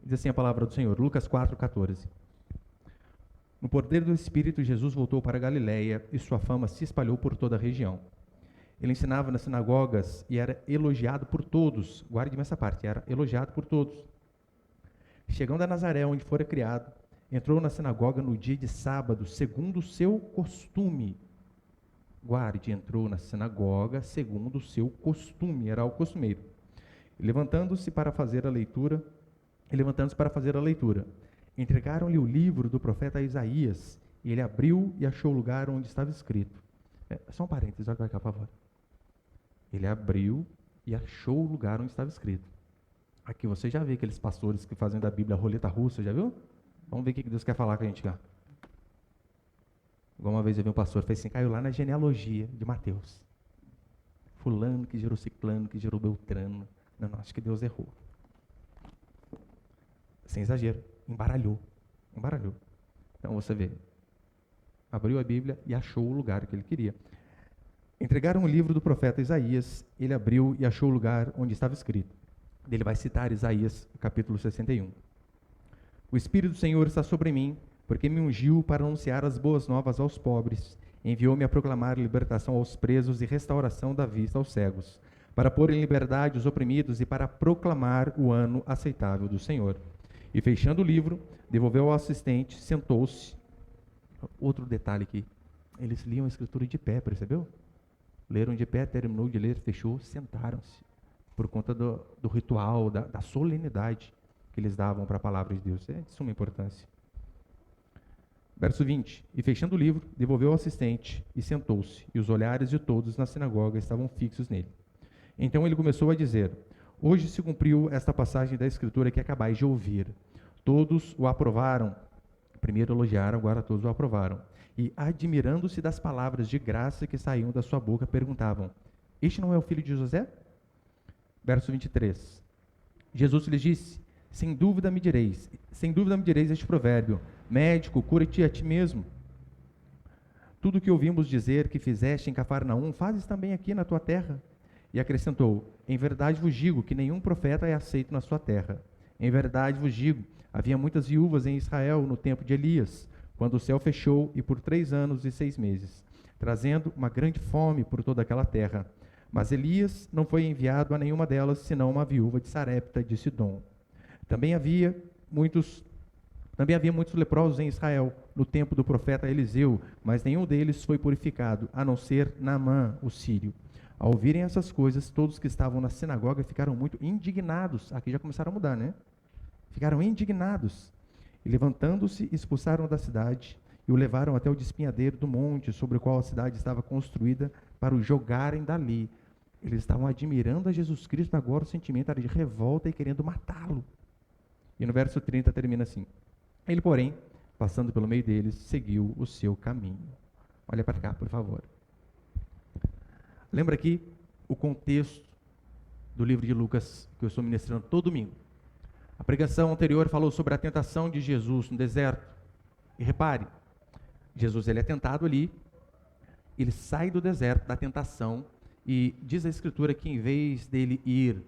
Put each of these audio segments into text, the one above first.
Diz assim a palavra do Senhor, Lucas 4,14. No poder do Espírito, Jesus voltou para a Galiléia e sua fama se espalhou por toda a região. Ele ensinava nas sinagogas e era elogiado por todos. Guarde-me essa parte, era elogiado por todos. Chegando a Nazaré, onde fora criado, entrou na sinagoga no dia de sábado, segundo o seu costume. Guarde, entrou na sinagoga segundo o seu costume, era o costumeiro. Levantando-se para fazer a leitura, entregaram-lhe o livro do profeta Isaías, e ele abriu e achou o lugar onde estava escrito. Só um parênteses, olha para cá, por favor. Ele abriu e achou o lugar onde estava escrito. Aqui você já vê aqueles pastores que fazem da Bíblia roleta russa, já viu? Vamos ver o que Deus quer falar com a gente cá. Igual uma vez eu vi um pastor, fez assim, caiu lá na genealogia de Mateus. Fulano que gerou ciclano, que gerou beltrano. Não, acho que Deus errou. Sem exagero, embaralhou. Então você vê, abriu a Bíblia e achou o lugar que ele queria. Entregaram o livro do profeta Isaías, ele abriu e achou o lugar onde estava escrito. Ele vai citar Isaías, capítulo 61. O Espírito do Senhor está sobre mim, porque me ungiu para anunciar as boas novas aos pobres, enviou-me a proclamar libertação aos presos e restauração da vista aos cegos, para pôr em liberdade os oprimidos e para proclamar o ano aceitável do Senhor. E fechando o livro, devolveu ao assistente, sentou-se. Outro detalhe aqui, eles liam a escritura de pé, percebeu? Leram de pé, terminou de ler, fechou, sentaram-se, por conta do ritual, da solenidade que eles davam para a palavra de Deus. É de suma importância. Verso 20. E fechando o livro, devolveu ao assistente e sentou-se, e os olhares de todos na sinagoga estavam fixos nele. Então ele começou a dizer: hoje se cumpriu esta passagem da Escritura que acabais de ouvir. Todos o aprovaram. Primeiro elogiaram, agora todos o aprovaram. E, admirando-se das palavras de graça que saíam da sua boca, perguntavam: este não é o filho de José? Verso 23. Jesus lhes disse: sem dúvida me direis este provérbio: médico, cura-te a ti mesmo. Tudo o que ouvimos dizer que fizeste em Cafarnaum, fazes também aqui na tua terra. E acrescentou: em verdade vos digo que nenhum profeta é aceito na sua terra. Em verdade vos digo, havia muitas viúvas em Israel no tempo de Elias, quando o céu fechou, e por 3 anos e 6 meses, trazendo uma grande fome por toda aquela terra. Mas Elias não foi enviado a nenhuma delas, senão uma viúva de Sarepta de Sidom. Também havia muitos leprosos em Israel, no tempo do profeta Eliseu, mas nenhum deles foi purificado, a não ser Naamã, o sírio. Ao ouvirem essas coisas, todos que estavam na sinagoga ficaram muito indignados. Aqui já começaram a mudar, né? Ficaram indignados. E levantando-se, expulsaram da cidade e o levaram até o despenhadeiro do monte, sobre o qual a cidade estava construída, para o jogarem dali. Eles estavam admirando a Jesus Cristo, agora o sentimento era de revolta e querendo matá-lo. E no verso 30 termina assim: ele, porém, passando pelo meio deles, seguiu o seu caminho. Olha para cá, por favor. Lembra aqui o contexto do livro de Lucas, que eu estou ministrando todo domingo. A pregação anterior falou sobre a tentação de Jesus no deserto. E repare, Jesus ele é tentado ali, ele sai do deserto, da tentação, e diz a Escritura que em vez dele ir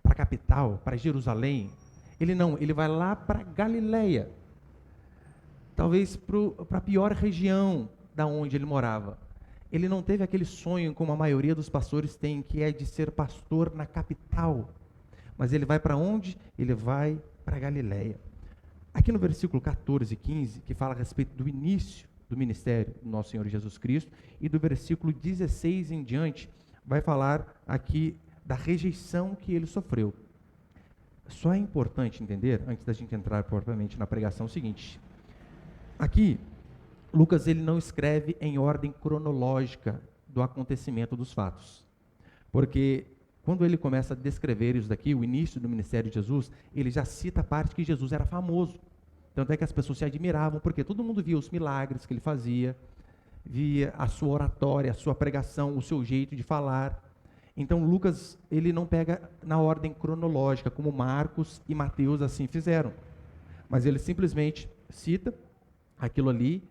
para a capital, para Jerusalém, ele vai lá para Galiléia, talvez para a pior região da onde ele morava. Ele não teve aquele sonho como a maioria dos pastores tem, que é de ser pastor na capital. Mas ele vai para onde? Ele vai para Galiléia. Aqui no versículo 14 e 15, que fala a respeito do início do ministério do nosso Senhor Jesus Cristo, e do versículo 16 em diante, vai falar aqui da rejeição que ele sofreu. Só é importante entender, antes da gente entrar propriamente na pregação, o seguinte: aqui, Lucas ele não escreve em ordem cronológica do acontecimento dos fatos, porque quando ele começa a descrever isso daqui, o início do ministério de Jesus, ele já cita a parte que Jesus era famoso. Tanto é que as pessoas se admiravam, porque todo mundo via os milagres que ele fazia, via a sua oratória, a sua pregação, o seu jeito de falar. Então Lucas ele não pega na ordem cronológica, como Marcos e Mateus assim fizeram, mas ele simplesmente cita aquilo ali,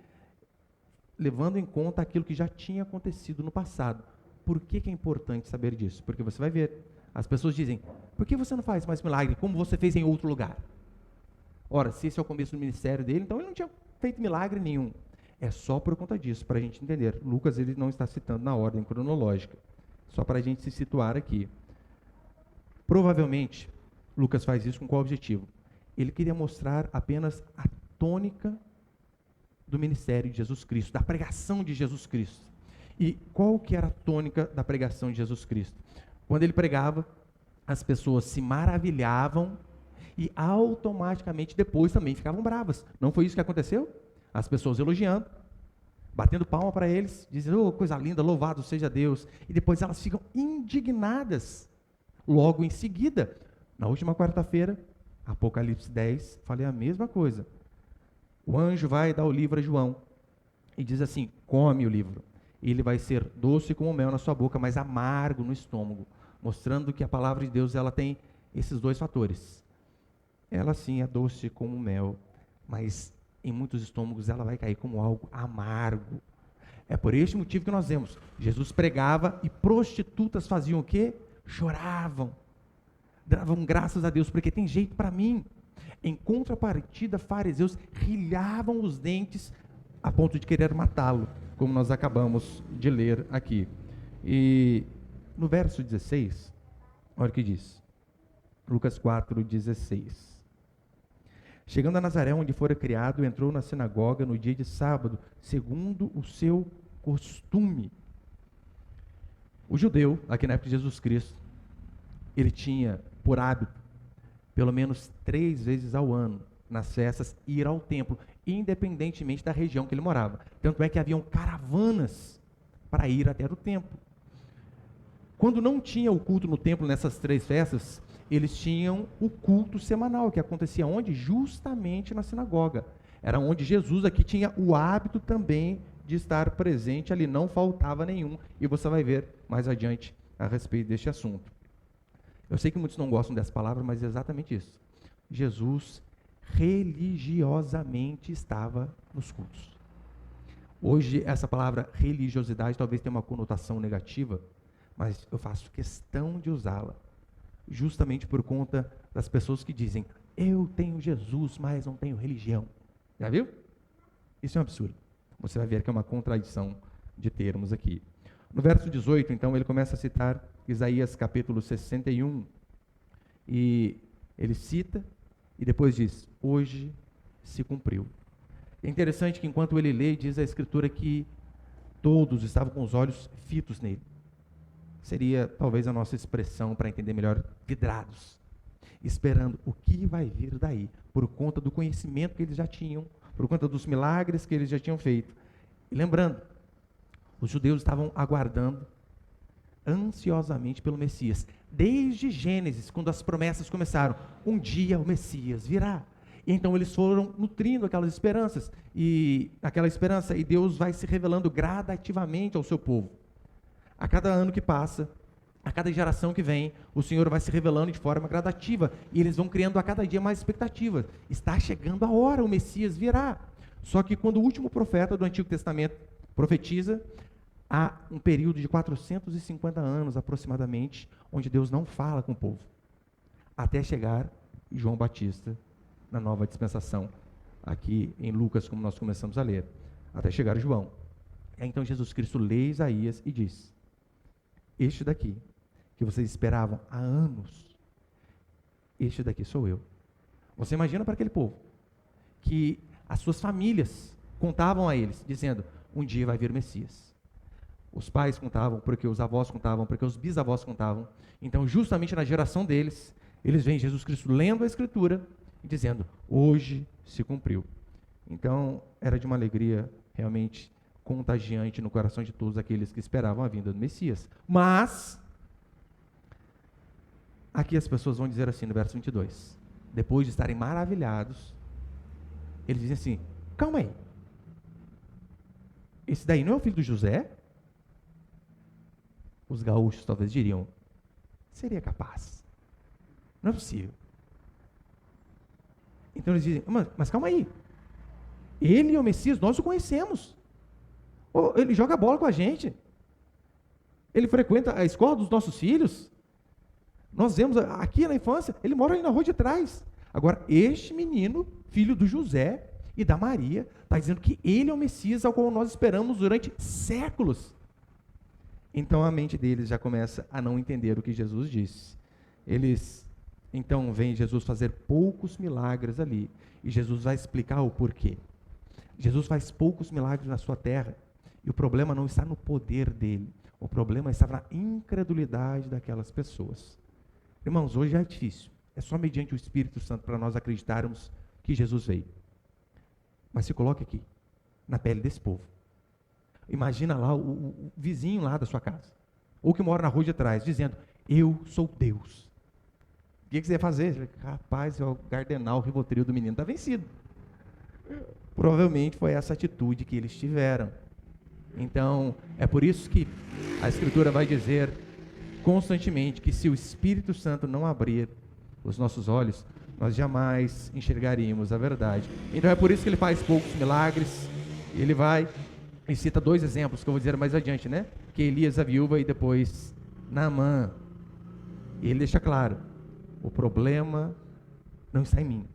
levando em conta aquilo que já tinha acontecido no passado. Por que é importante saber disso? Porque você vai ver, as pessoas dizem: por que você não faz mais milagre como você fez em outro lugar? Ora, se esse é o começo do ministério dele, então ele não tinha feito milagre nenhum. É só por conta disso, para a gente entender. Lucas ele não está citando na ordem cronológica, só para a gente se situar aqui. Provavelmente, Lucas faz isso com qual objetivo? Ele queria mostrar apenas a tônica do ministério de Jesus Cristo, da pregação de Jesus Cristo. E qual que era a tônica da pregação de Jesus Cristo? Quando ele pregava, as pessoas se maravilhavam e automaticamente depois também ficavam bravas. Não foi isso que aconteceu? As pessoas elogiando, batendo palma para eles, dizendo, oh, coisa linda, louvado seja Deus. E depois elas ficam indignadas. Logo em seguida, na última quarta-feira, Apocalipse 10, falei a mesma coisa. O anjo vai dar o livro a João e diz assim, come o livro. Ele vai ser doce como mel na sua boca, mas amargo no estômago, mostrando que a palavra de Deus ela tem esses dois fatores. Ela sim é doce como mel, mas em muitos estômagos ela vai cair como algo amargo. É por este motivo que nós vemos, Jesus pregava e prostitutas faziam o quê? Choravam, davam graças a Deus, porque tem jeito para mim. Em contrapartida, fariseus rilhavam os dentes a ponto de querer matá-lo, como nós acabamos de ler aqui. E no verso 16, olha o que diz. Lucas 4:16. Chegando a Nazaré, onde fora criado, entrou na sinagoga no dia de sábado, segundo o seu costume. O judeu, aqui na época de Jesus Cristo, ele tinha por hábito, pelo menos 3 vezes ao ano, nas festas, ir ao templo, independentemente da região que ele morava. Tanto é que haviam caravanas para ir até o templo. Quando não tinha o culto no templo nessas 3 festas, eles tinham o culto semanal, que acontecia onde? Justamente na sinagoga. Era onde Jesus aqui tinha o hábito também de estar presente ali, não faltava nenhum, e você vai ver mais adiante a respeito deste assunto. Eu sei que muitos não gostam dessa palavra, mas é exatamente isso. Jesus religiosamente estava nos cultos. Hoje, essa palavra religiosidade talvez tenha uma conotação negativa, mas eu faço questão de usá-la, justamente por conta das pessoas que dizem, eu tenho Jesus, mas não tenho religião. Já viu? Isso é um absurdo. Você vai ver que é uma contradição de termos aqui. No verso 18, então, ele começa a citar Isaías capítulo 61, e ele cita, e depois diz, hoje se cumpriu. É interessante que enquanto ele lê, diz a Escritura que todos estavam com os olhos fitos nele. Seria talvez a nossa expressão para entender melhor, vidrados, esperando o que vai vir daí, por conta do conhecimento que eles já tinham, por conta dos milagres que eles já tinham feito. E lembrando, os judeus estavam aguardando ansiosamente pelo Messias, desde Gênesis, quando as promessas começaram, um dia o Messias virá. E então eles foram nutrindo aquelas esperanças, e Deus vai se revelando gradativamente ao seu povo. A cada ano que passa, a cada geração que vem, o Senhor vai se revelando de forma gradativa, e eles vão criando a cada dia mais expectativas. Está chegando a hora, o Messias virá. Só que quando o último profeta do Antigo Testamento profetiza, há um período de 450 anos aproximadamente, onde Deus não fala com o povo, até chegar João Batista, na nova dispensação, aqui em Lucas, como nós começamos a ler, até chegar João. Então Jesus Cristo lê Isaías e diz, este daqui, que vocês esperavam há anos, este daqui sou eu. Você imagina para aquele povo, que as suas famílias contavam a eles, dizendo, um dia vai vir o Messias. Os pais contavam, porque os avós contavam, porque os bisavós contavam. Então, justamente na geração deles, eles veem Jesus Cristo lendo a Escritura e dizendo, hoje se cumpriu. Então, era de uma alegria realmente contagiante no coração de todos aqueles que esperavam a vinda do Messias. Mas, aqui as pessoas vão dizer assim no verso 22, depois de estarem maravilhados, eles dizem assim, calma aí, esse daí não é o filho do José? Os gaúchos talvez diriam, seria capaz, não é possível. Então eles dizem, mas calma aí, ele é o Messias, nós o conhecemos, ele joga bola com a gente, ele frequenta a escola dos nossos filhos, nós vemos aqui na infância, ele mora ali na rua de trás. Agora, este menino filho do José e da Maria, está dizendo que ele é o Messias ao qual nós esperamos durante séculos. Então a mente deles já começa a não entender o que Jesus disse. Eles então veem Jesus fazer poucos milagres ali, e Jesus vai explicar o porquê. Jesus faz poucos milagres na sua terra, e o problema não está no poder dele, o problema está na incredulidade daquelas pessoas. Irmãos, hoje é difícil, é só mediante o Espírito Santo para nós acreditarmos que Jesus veio. Mas se coloque aqui, na pele desse povo. Imagina lá o vizinho lá da sua casa, ou que mora na rua de trás, dizendo, eu sou Deus. O que você ia fazer? Rapaz, é o Gardenal, o Rivotril do menino está vencido. Provavelmente foi essa atitude que eles tiveram. Então, é por isso que a Escritura vai dizer constantemente que se o Espírito Santo não abrir os nossos olhos, nós jamais enxergaríamos a verdade. Então é por isso que ele faz poucos milagres. Ele vai e cita 2 exemplos que eu vou dizer mais adiante, né? Que Elias, a viúva, e depois Naamã. E ele deixa claro, o problema não está em mim.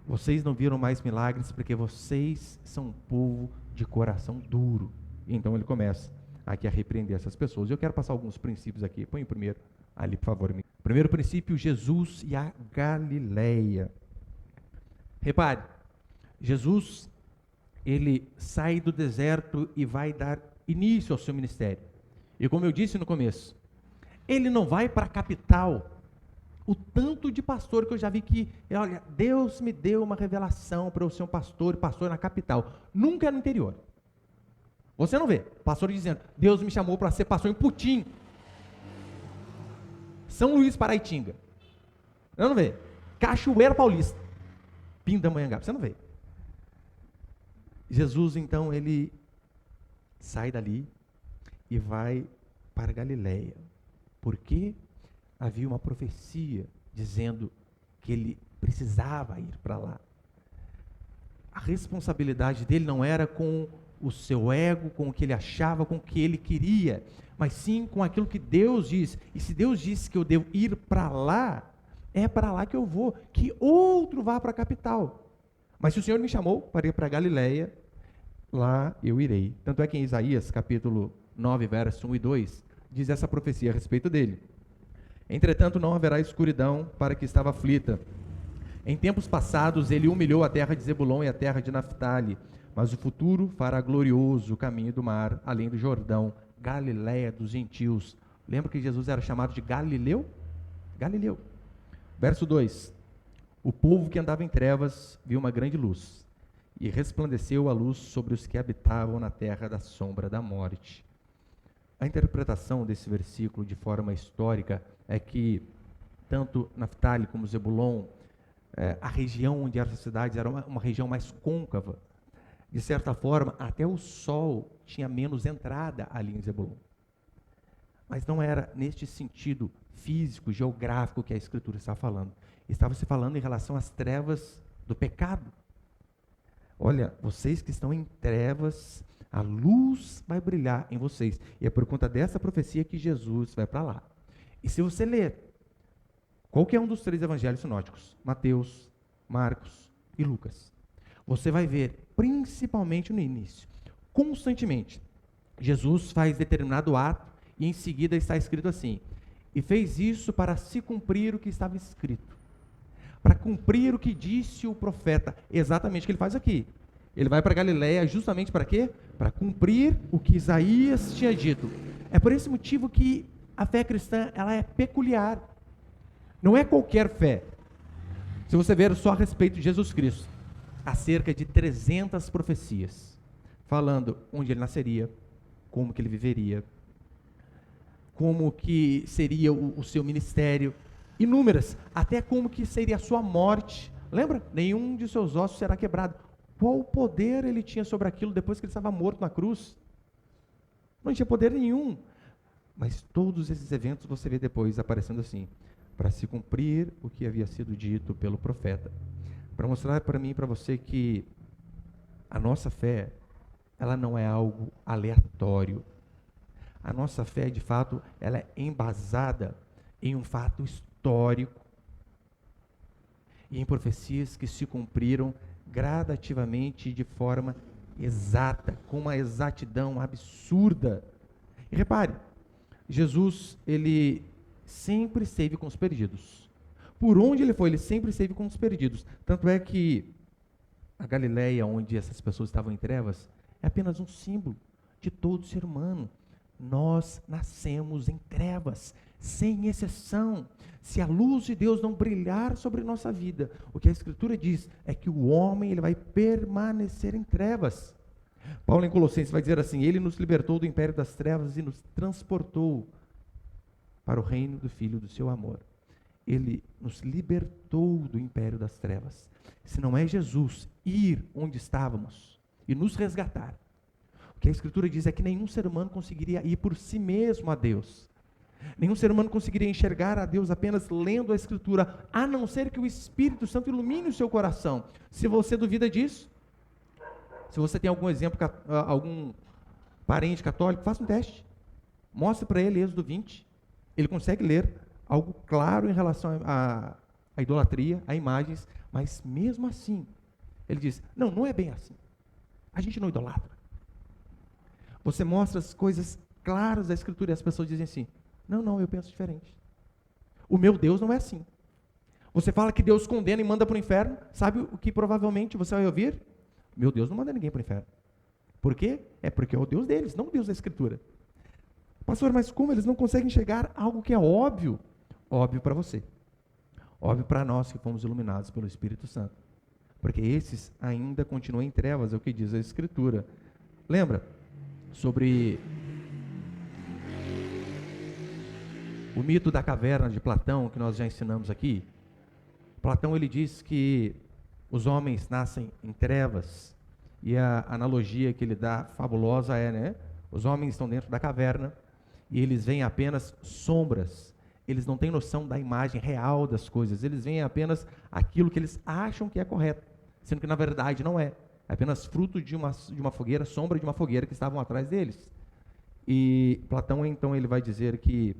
Vocês não viram mais milagres porque vocês são um povo de coração duro. Então ele começa aqui a repreender essas pessoas. Eu quero passar alguns princípios aqui. Põe o primeiro ali, por favor. Primeiro princípio, Jesus e a Galileia. Repare, Jesus, ele sai do deserto e vai dar início ao seu ministério. E como eu disse no começo, ele não vai para a capital. O tanto de pastor que eu já vi que, olha, Deus me deu uma revelação para eu ser um pastor na capital. Nunca é no interior. Você não vê pastor dizendo, Deus me chamou para ser pastor em Putim, São Luís, Paraitinga. Não vê. Cachoeira Paulista, Pindamonhangaba, você não vê. Jesus, então, ele sai dali e vai para Galileia. Por quê? Havia uma profecia dizendo que ele precisava ir para lá. A responsabilidade dele não era com o seu ego, com o que ele achava, com o que ele queria, mas sim com aquilo que Deus diz. E se Deus disse que eu devo ir para lá, é para lá que eu vou, que outro vá para a capital. Mas se o Senhor me chamou para ir para Galileia, lá eu irei. Tanto é que em Isaías, capítulo 9, versos 1 e 2, diz essa profecia a respeito dele. Entretanto, não haverá escuridão para que estava aflita. Em tempos passados, ele humilhou a terra de Zebulon e a terra de Naftali, mas o futuro fará glorioso o caminho do mar, além do Jordão, Galileia dos gentios. Lembra que Jesus era chamado de Galileu? Galileu. Verso 2. O povo que andava em trevas viu uma grande luz, e resplandeceu a luz sobre os que habitavam na terra da sombra da morte. A interpretação desse versículo de forma histórica é que tanto Naftali como Zebulon, a região onde eram essas cidades era uma região mais côncava. De certa forma, até o sol tinha menos entrada ali em Zebulon. Mas não era neste sentido físico, geográfico que a Escritura está falando. Estava se falando em relação às trevas do pecado. Olha, vocês que estão em trevas, a luz vai brilhar em vocês. E é por conta dessa profecia que Jesus vai para lá. E se você ler qualquer um dos 3 evangelhos sinóticos, Mateus, Marcos e Lucas, você vai ver, principalmente no início, constantemente, Jesus faz determinado ato e em seguida está escrito assim, e fez isso para se cumprir o que estava escrito, para cumprir o que disse o profeta, exatamente o que ele faz aqui. Ele vai para Galileia justamente para quê? Para cumprir o que Isaías tinha dito. É por esse motivo que a fé cristã, ela é peculiar. Não é qualquer fé. Se você ver só a respeito de Jesus Cristo, há cerca de 300 profecias, falando onde ele nasceria, como que ele viveria, como que seria o seu ministério, inúmeras, até como que seria a sua morte. Lembra? Nenhum de seus ossos será quebrado. Qual poder ele tinha sobre aquilo depois que ele estava morto na cruz? Não tinha poder nenhum. Mas todos esses eventos você vê depois aparecendo assim, para se cumprir o que havia sido dito pelo profeta. Para mostrar para mim e para você que a nossa fé, ela não é algo aleatório. A nossa fé, de fato, ela é embasada em um fato histórico. e em profecias que se cumpriram gradativamente de forma exata, com uma exatidão absurda. E repare, Jesus, ele sempre esteve com os perdidos. Por onde ele foi, ele sempre esteve com os perdidos. Tanto é que a Galileia, onde essas pessoas estavam em trevas, é apenas um símbolo de todo ser humano. Nós nascemos em trevas, sem exceção. Se a luz de Deus não brilhar sobre nossa vida, o que a Escritura diz é que o homem ele vai permanecer em trevas. Paulo em Colossenses vai dizer assim: ele nos libertou do império das trevas e nos transportou para o reino do Filho do seu amor. Ele nos libertou do império das trevas. Se não é Jesus ir onde estávamos e nos resgatar, o que a Escritura diz é que nenhum ser humano conseguiria ir por si mesmo a Deus. Nenhum ser humano conseguiria enxergar a Deus apenas lendo a Escritura, a não ser que o Espírito Santo ilumine o seu coração. Se você duvida disso, se você tem algum exemplo, algum parente católico, faça um teste. Mostre para ele Êxodo 20. Ele consegue ler algo claro em relação à idolatria, a imagens, mas mesmo assim, ele diz, não é bem assim. A gente não idolatra. Você mostra as coisas claras da Escritura e as pessoas dizem assim, não, eu penso diferente. O meu Deus não é assim. Você fala que Deus condena e manda para o inferno, sabe o que provavelmente você vai ouvir? Meu Deus não manda ninguém para o inferno. Por quê? É porque é o Deus deles, não o Deus da Escritura. Pastor, mas como eles não conseguem enxergar algo que é óbvio? Óbvio para você. Óbvio para nós que fomos iluminados pelo Espírito Santo. Porque esses ainda continuam em trevas, é o que diz a Escritura. Lembra sobre o mito da caverna de Platão, que nós já ensinamos aqui? Platão ele diz que os homens nascem em trevas, e a analogia que ele dá fabulosa é, né? Os homens estão dentro da caverna, e eles veem apenas sombras, eles não têm noção da imagem real das coisas, eles veem apenas aquilo que eles acham que é correto, sendo que na verdade não é, é apenas fruto de uma fogueira, sombra de uma fogueira que estavam atrás deles. E Platão então ele vai dizer que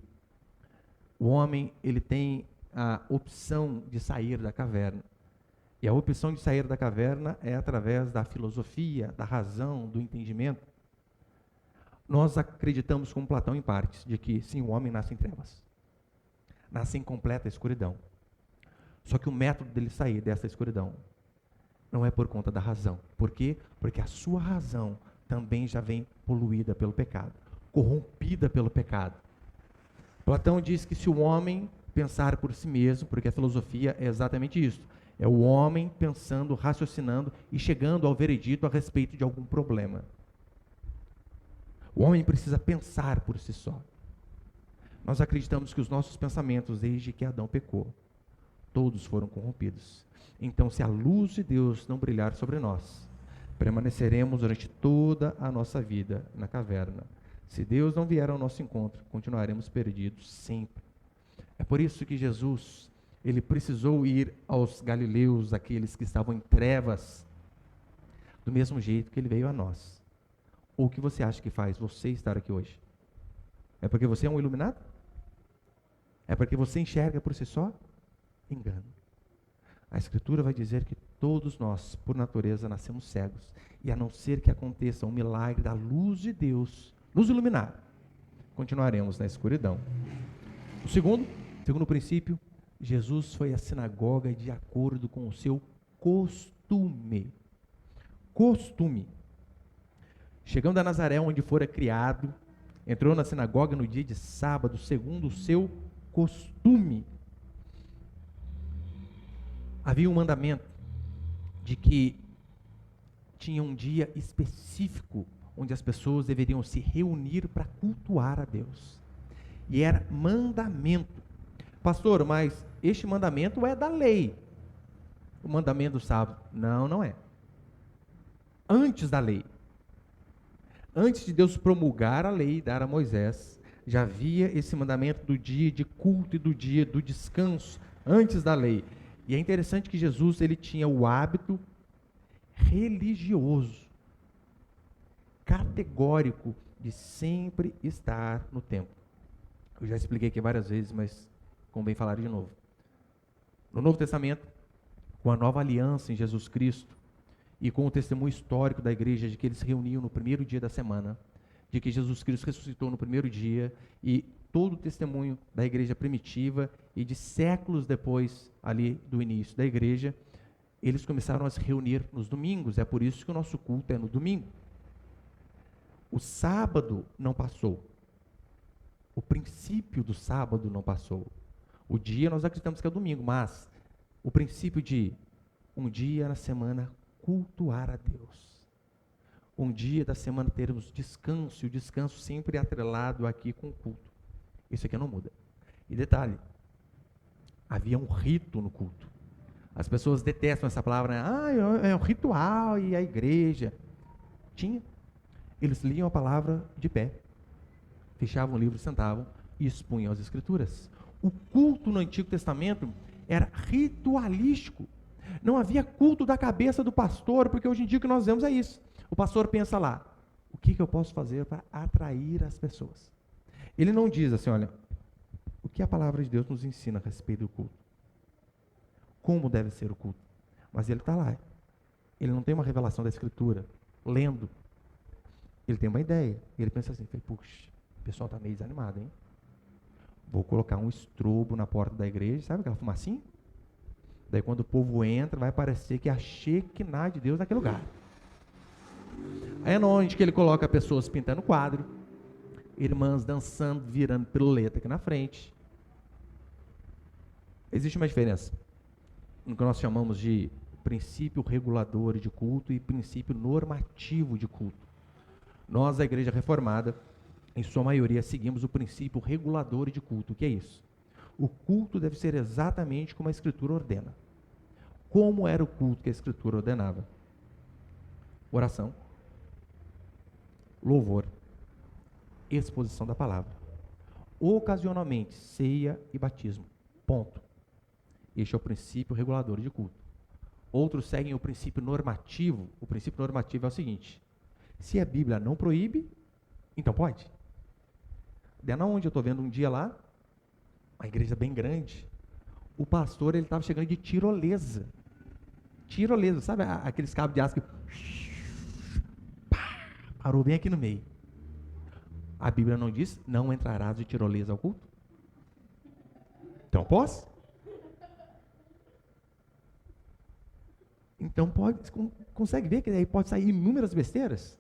o homem ele tem a opção de sair da caverna, e a opção de sair da caverna é através da filosofia, da razão, do entendimento. Nós acreditamos, como Platão em partes, de que sim, o homem nasce em trevas, nasce em completa escuridão. Só que o método dele sair dessa escuridão não é por conta da razão. Por quê? Porque a sua razão também já vem poluída pelo pecado, corrompida pelo pecado. Platão diz que se o homem pensar por si mesmo, porque a filosofia é exatamente isso, é o homem pensando, raciocinando e chegando ao veredito a respeito de algum problema. O homem precisa pensar por si só. Nós acreditamos que os nossos pensamentos, desde que Adão pecou, todos foram corrompidos. Então, se a luz de Deus não brilhar sobre nós, permaneceremos durante toda a nossa vida na caverna. Se Deus não vier ao nosso encontro, continuaremos perdidos sempre. É por isso que Jesus, ele precisou ir aos galileus, aqueles que estavam em trevas, do mesmo jeito que ele veio a nós. Ou o que você acha que faz você estar aqui hoje? É porque você é um iluminado? É porque você enxerga por si só? Engano. A Escritura vai dizer que todos nós, por natureza, nascemos cegos. E a não ser que aconteça um milagre da luz de Deus nos iluminar, continuaremos na escuridão. O segundo princípio, Jesus foi à sinagoga de acordo com o seu costume. Costume. Chegando a Nazaré, onde fora criado, entrou na sinagoga no dia de sábado, segundo o seu costume. Havia um mandamento de que tinha um dia específico onde as pessoas deveriam se reunir para cultuar a Deus. E era mandamento. Pastor, mas este mandamento é da lei. O mandamento do sábado. Não é. Antes da lei. Antes de Deus promulgar a lei e dar a Moisés, já havia esse mandamento do dia de culto e do dia do descanso, antes da lei. E é interessante que Jesus ele tinha o hábito religioso, categórico, de sempre estar no templo. Eu já expliquei aqui várias vezes, mas convém falar de novo. No Novo Testamento, com a nova aliança em Jesus Cristo e com o testemunho histórico da igreja de que eles se reuniam no primeiro dia da semana, de que Jesus Cristo ressuscitou no primeiro dia, e todo o testemunho da igreja primitiva e de séculos depois ali do início da igreja, eles começaram a se reunir nos domingos. É por isso que o nosso culto é no domingo. O sábado não passou. O princípio do sábado não passou. O dia nós acreditamos que é o domingo, mas o princípio de um dia na semana cultuar a Deus. Um dia da semana termos descanso, e o descanso sempre atrelado aqui com o culto. Isso aqui não muda. E detalhe, havia um rito no culto. As pessoas detestam essa palavra, né? Ah, é um ritual e a igreja. Tinha. Eles liam a palavra de pé, fechavam o livro, sentavam e expunham as escrituras. O culto no Antigo Testamento era ritualístico. Não havia culto da cabeça do pastor, porque hoje em dia o que nós vemos é isso. O pastor pensa lá, o que eu posso fazer para atrair as pessoas? Ele não diz assim, olha, o que a palavra de Deus nos ensina a respeito do culto? Como deve ser o culto? Mas ele está lá. Ele não tem uma revelação da Escritura, lendo. Ele tem uma ideia. Ele pensa assim, puxa, o pessoal está meio desanimado, hein? Vou colocar um estrobo na porta da igreja, sabe aquela fumacinha? Daí quando o povo entra, vai parecer que é a Shekinah de Deus naquele lugar. Aí é onde que ele coloca pessoas pintando quadro, irmãs dançando, virando piruleta aqui na frente. Existe uma diferença no que nós chamamos de princípio regulador de culto e princípio normativo de culto. Nós, a Igreja Reformada, em sua maioria, seguimos o princípio regulador de culto. O que é isso? O culto deve ser exatamente como a Escritura ordena. Como era o culto que a Escritura ordenava? Oração, louvor, exposição da palavra. Ocasionalmente, ceia e batismo. Ponto. Este é o princípio regulador de culto. Outros seguem o princípio normativo. O princípio normativo é o seguinte: se a Bíblia não proíbe, então pode. Daí onde eu estou vendo um dia lá, uma igreja bem grande, o pastor ele estava chegando de tirolesa. Tirolesa, sabe aqueles cabos de aço que parou bem aqui no meio. A Bíblia não diz, não entrarás de tirolesa ao culto? Então posso? Então pode, consegue ver que daí pode sair inúmeras besteiras?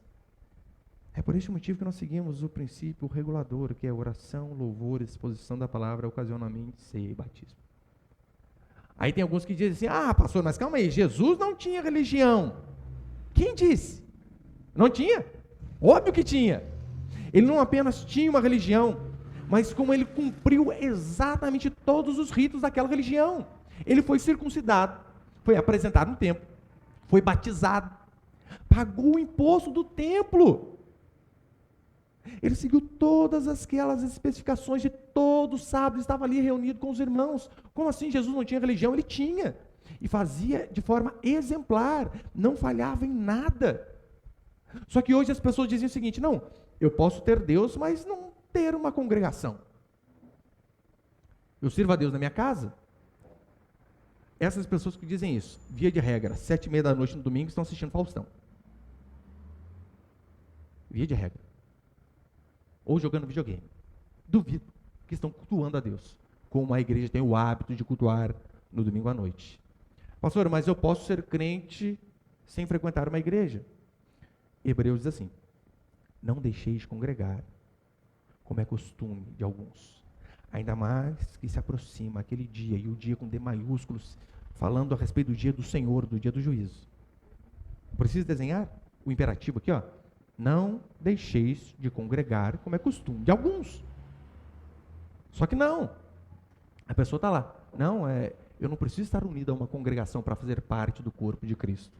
É por este motivo que nós seguimos o princípio regulador, que é oração, louvor, exposição da palavra, ocasionalmente, ceia e batismo. Aí tem alguns que dizem assim, pastor, mas calma aí, Jesus não tinha religião. Quem disse? Não tinha? Óbvio que tinha. Ele não apenas tinha uma religião, mas como ele cumpriu exatamente todos os ritos daquela religião. Ele foi circuncidado, foi apresentado no templo, foi batizado, pagou o imposto do templo. Ele seguiu todas aquelas especificações de todo sábado, estava ali reunido com os irmãos. Como assim Jesus não tinha religião? Ele tinha. E fazia de forma exemplar, não falhava em nada. Só que hoje as pessoas dizem o seguinte, não, eu posso ter Deus, mas não ter uma congregação. Eu sirvo a Deus na minha casa? Essas pessoas que dizem isso, via de regra, 7h30 da noite no domingo, estão assistindo Faustão. Via de regra. Ou jogando videogame. Duvido que estão cultuando a Deus, como a igreja tem o hábito de cultuar no domingo à noite. Pastor, mas eu posso ser crente sem frequentar uma igreja? Hebreus diz assim, não deixeis de congregar, como é costume de alguns. Ainda mais que se aproxima aquele dia, e o dia com D maiúsculos, falando a respeito do dia do Senhor, do dia do juízo. Preciso desenhar o imperativo aqui, ó. Não deixeis de congregar, como é costume de alguns. Só que não. A pessoa está lá. Não, eu não preciso estar unido a uma congregação para fazer parte do corpo de Cristo.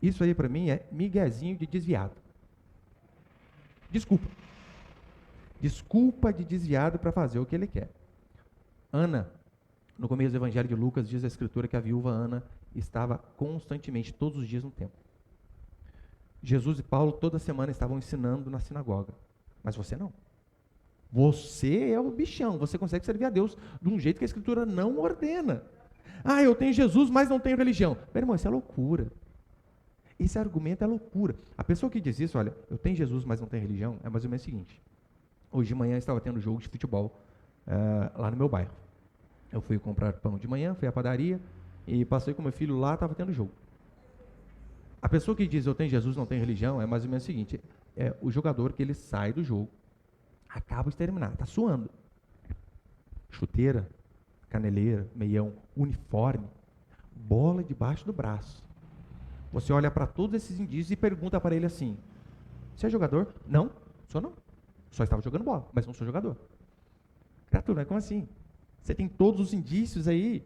Isso aí para mim é miguezinho de desviado. Desculpa. Desculpa de desviado para fazer o que ele quer. Ana, no começo do Evangelho de Lucas, diz a Escritura que a viúva Ana estava constantemente, todos os dias no templo. Jesus e Paulo toda semana estavam ensinando na sinagoga. Mas você não. Você é o bichão, você consegue servir a Deus de um jeito que a Escritura não ordena. Ah, eu tenho Jesus, mas não tenho religião. Meu irmão, isso é loucura. Esse argumento é loucura. A pessoa que diz isso, olha, eu tenho Jesus, mas não tenho religião, é mais ou menos o seguinte. Hoje de manhã estava tendo jogo de futebol lá no meu bairro. Eu fui comprar pão de manhã, fui à padaria e passei com meu filho lá, estava tendo jogo. A pessoa que diz eu tenho Jesus, não tenho religião, é mais ou menos o seguinte, é o jogador que ele sai do jogo, acaba de terminar, está suando. Chuteira, caneleira, meião, uniforme, bola debaixo do braço. Você olha para todos esses indícios e pergunta para ele assim, você é jogador? Não, sou não. Só estava jogando bola, mas não sou jogador. Criatura, como assim? Você tem todos os indícios aí.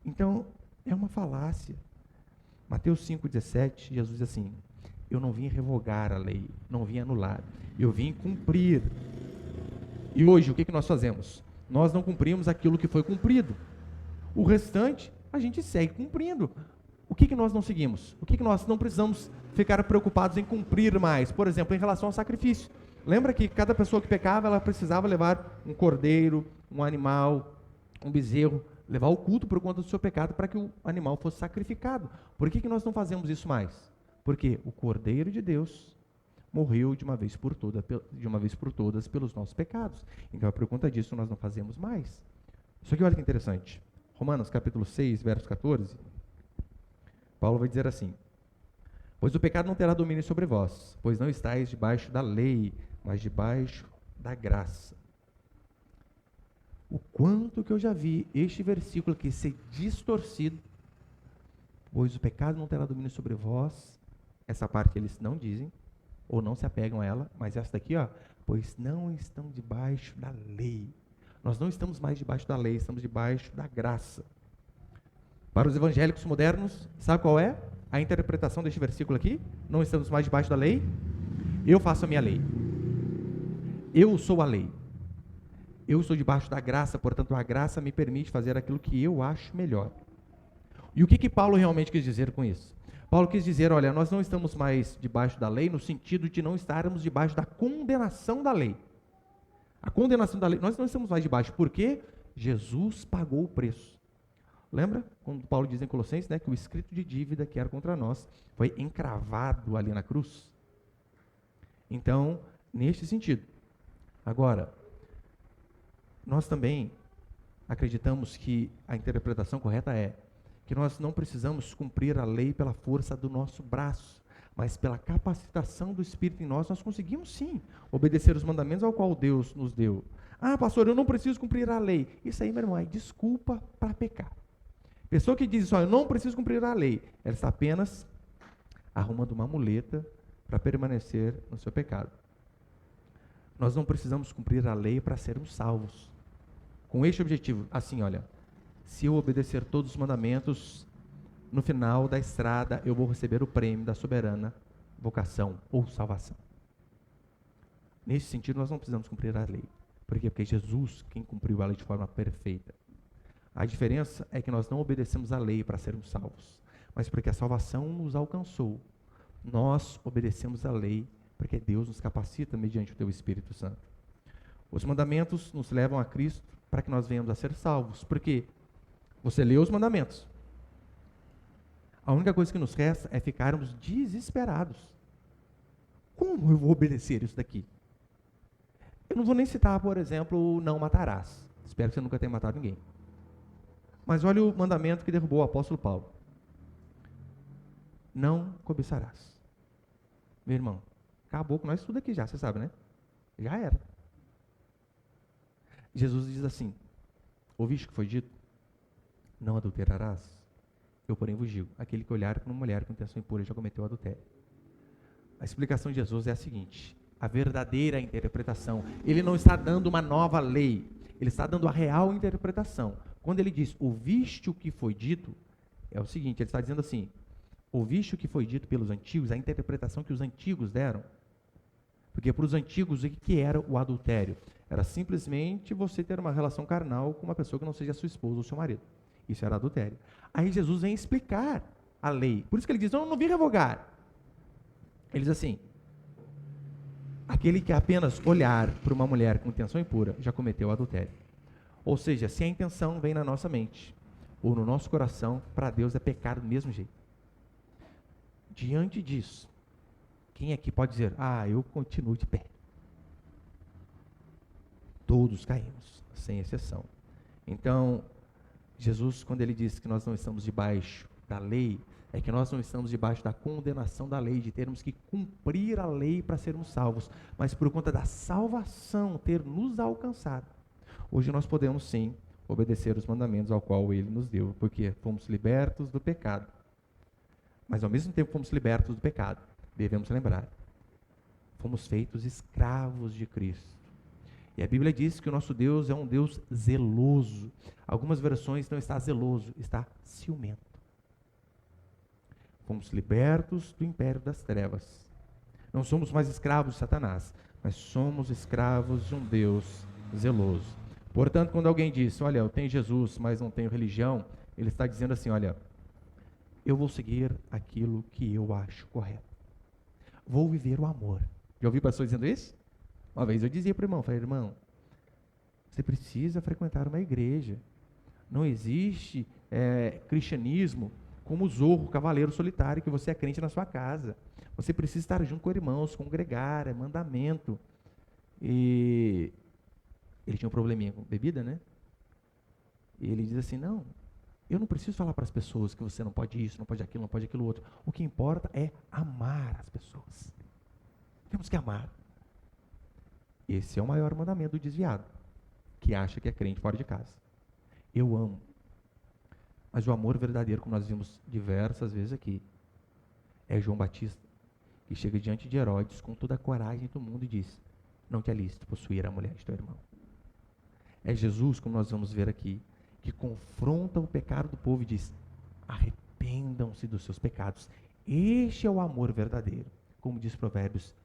Então, é uma falácia. Mateus 5,17, Jesus diz assim, eu não vim revogar a lei, não vim anular, eu vim cumprir. E hoje, o que nós fazemos? Nós não cumprimos aquilo que foi cumprido. O restante, a gente segue cumprindo. O que nós não seguimos? O que nós não precisamos ficar preocupados em cumprir mais? Por exemplo, em relação ao sacrifício. Lembra que cada pessoa que pecava, ela precisava levar um cordeiro, um animal, um bezerro, levar o culto por conta do seu pecado para que o animal fosse sacrificado. Por que nós não fazemos isso mais? Porque o Cordeiro de Deus morreu de uma vez por todas pelos nossos pecados. Então, por conta disso, nós não fazemos mais. Só que olha que interessante. Romanos capítulo 6, verso 14, Paulo vai dizer assim, pois o pecado não terá domínio sobre vós, pois não estáis debaixo da lei, mas debaixo da graça. O quanto que eu já vi este versículo aqui ser distorcido, pois o pecado não terá domínio sobre vós, essa parte eles não dizem, ou não se apegam a ela, mas essa daqui, ó, pois não estão debaixo da lei. Nós não estamos mais debaixo da lei, estamos debaixo da graça. Para os evangélicos modernos, sabe qual é a interpretação deste versículo aqui? Não estamos mais debaixo da lei? Eu faço a minha lei. Eu sou a lei. Eu estou debaixo da graça, portanto a graça me permite fazer aquilo que eu acho melhor. E o que Paulo realmente quis dizer com isso? Paulo quis dizer, olha, nós não estamos mais debaixo da lei no sentido de não estarmos debaixo da condenação da lei. A condenação da lei, nós não estamos mais debaixo, porque Jesus pagou o preço. Lembra? Quando Paulo diz em Colossenses, né, que o escrito de dívida que era contra nós foi encravado ali na cruz. Então, neste sentido. Agora, nós também acreditamos que a interpretação correta é que nós não precisamos cumprir a lei pela força do nosso braço, mas pela capacitação do Espírito em nós conseguimos sim obedecer os mandamentos ao qual Deus nos deu. Ah, pastor, eu não preciso cumprir a lei. Isso aí, meu irmão, é desculpa para pecar. Pessoa que diz, eu não preciso cumprir a lei, ela está apenas arrumando uma muleta para permanecer no seu pecado. Nós não precisamos cumprir a lei para sermos salvos. Com este objetivo, assim, olha, se eu obedecer todos os mandamentos, no final da estrada eu vou receber o prêmio da soberana vocação ou salvação. Nesse sentido, nós não precisamos cumprir a lei. Por quê? Porque é Jesus quem cumpriu a lei de forma perfeita. A diferença é que nós não obedecemos a lei para sermos salvos, mas porque a salvação nos alcançou. Nós obedecemos a lei porque Deus nos capacita mediante o teu Espírito Santo. Os mandamentos nos levam a Cristo para que nós venhamos a ser salvos, porque você leu os mandamentos. A única coisa que nos resta é ficarmos desesperados. Como eu vou obedecer isso daqui? Eu não vou nem citar, por exemplo, não matarás. Espero que você nunca tenha matado ninguém. Mas olha o mandamento que derrubou o apóstolo Paulo. Não cobiçarás. Meu irmão, acabou com nós tudo aqui já, você sabe, né? Já era. Jesus diz assim, ouviste o que foi dito? Não adulterarás? Eu, porém, vos digo, aquele que olhar para uma mulher com intenção impura já cometeu adultério. A explicação de Jesus é a seguinte, a verdadeira interpretação. Ele não está dando uma nova lei, ele está dando a real interpretação. Quando ele diz, ouviste o que foi dito, é o seguinte, ele está dizendo assim, ouviste o que foi dito pelos antigos, a interpretação que os antigos deram. Porque para os antigos, o que era o adultério? Era simplesmente você ter uma relação carnal com uma pessoa que não seja sua esposa ou seu marido. Isso era adultério. Aí Jesus vem explicar a lei. Por isso que ele diz, não vim revogar. Ele diz assim, aquele que apenas olhar para uma mulher com intenção impura, já cometeu adultério. Ou seja, se a intenção vem na nossa mente, ou no nosso coração, para Deus é pecado do mesmo jeito. Diante disso, quem aqui pode dizer, eu continuo de pé? Todos caímos, sem exceção. Então, Jesus, quando ele diz que nós não estamos debaixo da lei, é que nós não estamos debaixo da condenação da lei, de termos que cumprir a lei para sermos salvos, mas por conta da salvação ter nos alcançado. Hoje nós podemos sim obedecer os mandamentos ao qual ele nos deu, porque fomos libertos do pecado. Mas ao mesmo tempo fomos libertos do pecado, devemos lembrar, fomos feitos escravos de Cristo. E a Bíblia diz que o nosso Deus é um Deus zeloso. Algumas versões não está zeloso, está ciumento. Fomos libertos do império das trevas. Não somos mais escravos de Satanás, mas somos escravos de um Deus zeloso. Portanto, quando alguém diz, olha, eu tenho Jesus, mas não tenho religião, ele está dizendo assim, olha, eu vou seguir aquilo que eu acho correto. Vou viver o amor. Já ouviu pastor dizendo isso? Uma vez eu dizia para o irmão, falei, irmão, você precisa frequentar uma igreja. Não existe cristianismo como o Zorro, o cavaleiro solitário, que você é crente na sua casa. Você precisa estar junto com irmãos, congregar, é mandamento. E ele tinha um probleminha com bebida, né? E ele diz assim, não, eu não preciso falar para as pessoas que você não pode isso, não pode aquilo, não pode aquilo outro. O que importa é amar as pessoas. Temos que amar. Esse é o maior mandamento do desviado, que acha que é crente fora de casa. Eu amo. Mas o amor verdadeiro, como nós vimos diversas vezes aqui, é João Batista, que chega diante de Herodes com toda a coragem do mundo e diz, não te é lícito possuir a mulher de teu irmão. É Jesus, como nós vamos ver aqui, que confronta o pecado do povo e diz, arrependam-se dos seus pecados. Este é o amor verdadeiro. Como diz Provérbios,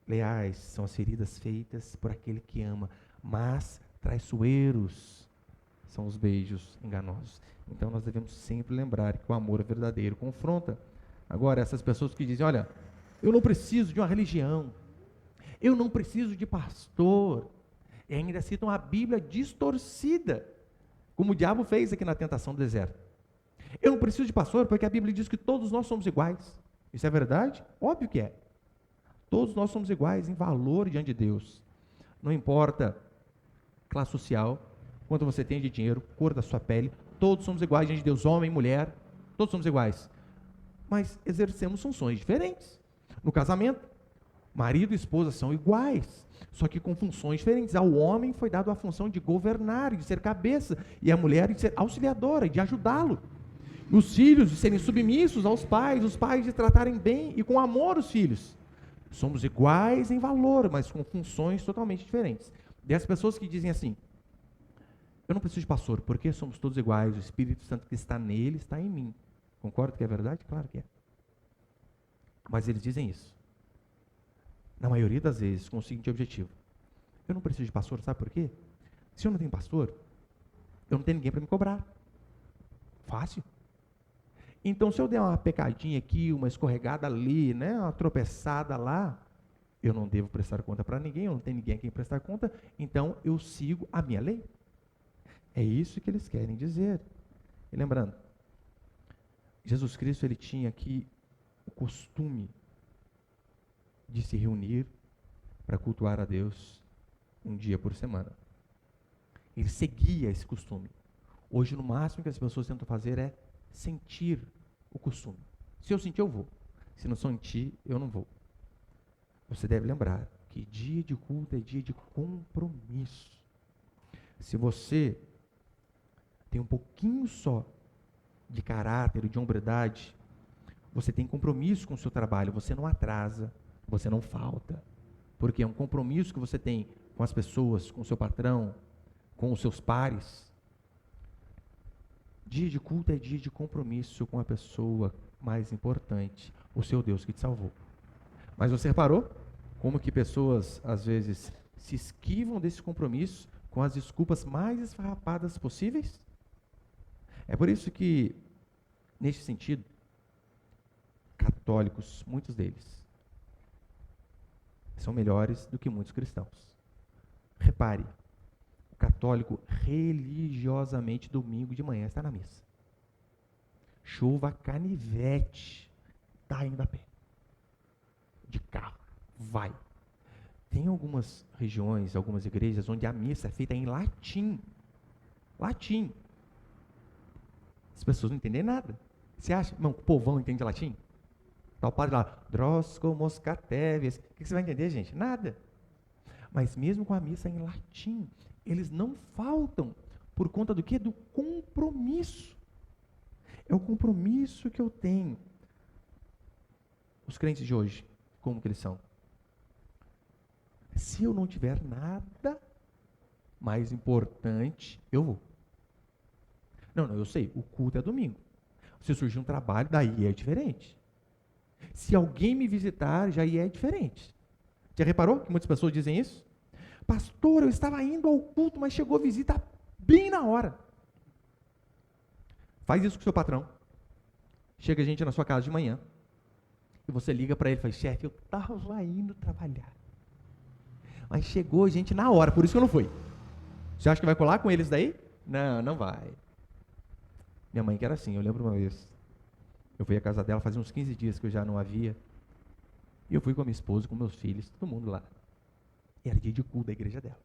leais são as feridas feitas por aquele que ama, mas traiçoeiros são os beijos enganosos. Então nós devemos sempre lembrar que o amor verdadeiro confronta. Agora, essas pessoas que dizem, olha, eu não preciso de uma religião, eu não preciso de pastor, e ainda citam a Bíblia distorcida, como o diabo fez aqui na tentação do deserto. Eu não preciso de pastor porque a Bíblia diz que todos nós somos iguais. Isso é verdade? Óbvio que é. Todos nós somos iguais em valor diante de Deus. Não importa classe social, quanto você tem de dinheiro, cor da sua pele, todos somos iguais diante de Deus, homem, mulher, todos somos iguais. Mas exercemos funções diferentes. No casamento, marido e esposa são iguais, só que com funções diferentes. Ao homem foi dado a função de governar, de ser cabeça, e à mulher de ser auxiliadora, de ajudá-lo. Os filhos de serem submissos aos pais, os pais de tratarem bem e com amor os filhos. Somos iguais em valor, mas com funções totalmente diferentes. E as pessoas que dizem assim, eu não preciso de pastor, porque somos todos iguais, o Espírito Santo que está nele está em mim. Concorda que é verdade? Claro que é. Mas eles dizem isso, na maioria das vezes, com o seguinte objetivo, eu não preciso de pastor, sabe por quê? Se eu não tenho pastor, eu não tenho ninguém para me cobrar. Fácil. Então, se eu der uma pecadinha aqui, uma escorregada ali, né, uma tropeçada lá, eu não devo prestar conta para ninguém, eu não tenho ninguém a quem prestar conta, então eu sigo a minha lei. É isso que eles querem dizer. E lembrando, Jesus Cristo, ele tinha aqui o costume de se reunir para cultuar a Deus um dia por semana. Ele seguia esse costume. Hoje, no máximo que as pessoas tentam fazer é sentir o costume. Se eu sentir, eu vou. Se não sentir, eu não vou. Você deve lembrar que dia de culto é dia de compromisso. Se você tem um pouquinho só de caráter, de hombridade, você tem compromisso com o seu trabalho, você não atrasa, você não falta. Porque é um compromisso que você tem com as pessoas, com o seu patrão, com os seus pares. Dia de culto é dia de compromisso com a pessoa mais importante, o seu Deus que te salvou. Mas você reparou como que pessoas, às vezes, se esquivam desse compromisso com as desculpas mais esfarrapadas possíveis? É por isso que, neste sentido, católicos, muitos deles, são melhores do que muitos cristãos. Repare, o católico religiosamente, domingo de manhã, está na missa. chuva canivete, tá indo a pé, de carro, vai. Tem algumas regiões, algumas igrejas, onde a missa é feita em latim. Latim. As pessoas não entendem nada. Você acha, irmão, que o povão entende latim? Tá o padre lá, drosco moscateves. O que você vai entender, gente? Nada. Mas mesmo com a missa em latim, eles não faltam. Por conta do quê? Do compromisso. É o compromisso que eu tenho. Os crentes de hoje, como que eles são? Se eu não tiver nada mais importante, eu vou. Não, eu sei, o culto é domingo. Se surgir um trabalho, daí é diferente. Se alguém me visitar, já é diferente. Já reparou que muitas pessoas dizem isso? Pastor, eu estava indo ao culto, mas chegou a visita bem na hora. Faz isso com o seu patrão. Chega a gente na sua casa de manhã, e você liga para ele e fala, chefe, eu estava indo trabalhar, mas chegou gente na hora, por isso que eu não fui. Você acha que vai colar com eles daí? Não, não vai. Minha mãe que era assim, eu lembro uma vez, eu fui à casa dela, fazia uns 15 dias que eu já não a via, e eu fui com a minha esposa, com meus filhos, todo mundo lá. E era dia de culto da igreja dela.